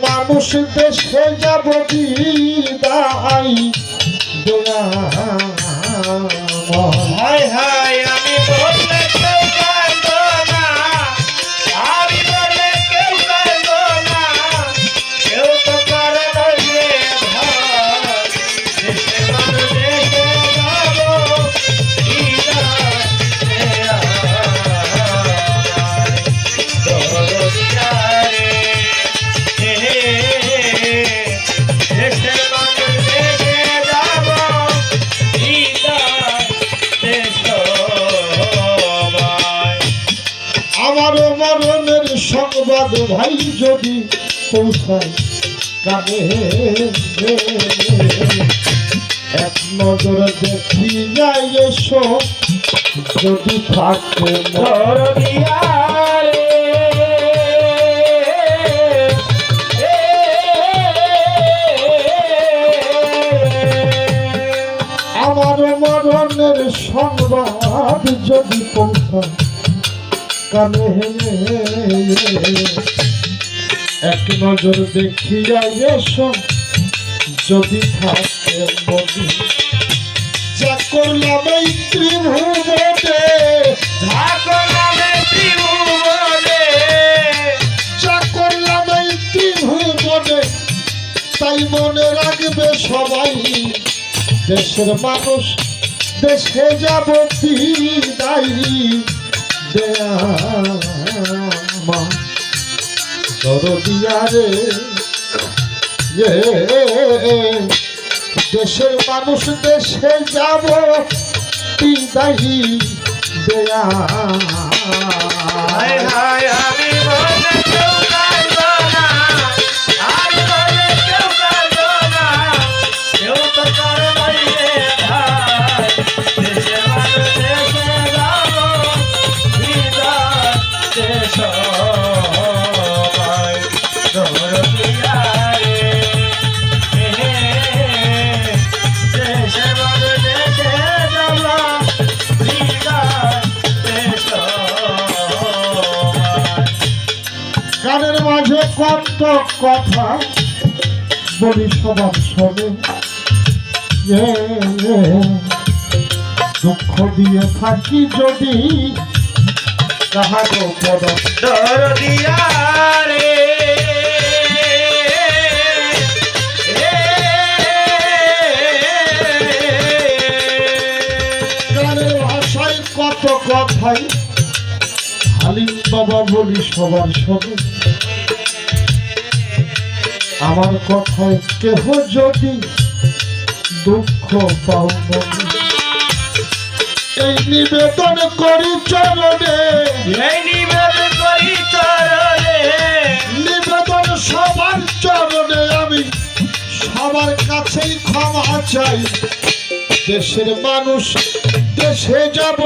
মানুষ দেশে যাব বিদায় দোয়া হায় হায় আমি বললে কেউ কাঁদো না, আমি বললে কেউ কাঁদো না, কেউ তো করে বলবে ভাই দেশে মানুষ দেশে যাবো আমার মরণের সংবাদ ভাই যদি পৌঁছায় কানে এক নজর দেখি যাই এসো যদি থাকে আমার মরণের সংবাদ যদি পৌঁছায় কানে এক নজর দেখিয়া এসো যদি থাকে মনে যা করলাম এই ত্রিভুবনে যা করলাম এই ত্রিভুবনে তাই মনে রাখবে সবাই দেশের মানুষ দেশে যাব বিদায় দেয়া মা দরদিয়া রে দেশের মানুষ দেশে যাব বিদায় দেয়া হায় হায় আমি বললে কেউ কাঁদো না, আমি বললে কেউ কাঁদো না, কেউ তো করে বলবে ভাই দেশে মানুষ দেশে যাবো বিদায় দেশ ভাই দরদিয়া রে দেশে মানুষ দেশে যাবো বিদায় দেশ গানের মাঝে কত কথা বলি সবার শোনে দুঃখ দিয়ে থাকি যদি কাহারো পদ দরদিয়া রে গানের ভাষায় কত কথাই হালিম বাবা বলি সবার শোনে আমার কথায় কেহ যদি দুঃখ পাও মনে এই নিবেদন করি চরণে এই নিবেদন করি চরণে নিবেদন সবার চরণে আমি সবার কাছেই ক্ষমা চাই দেশের মানুষ দেশে যাব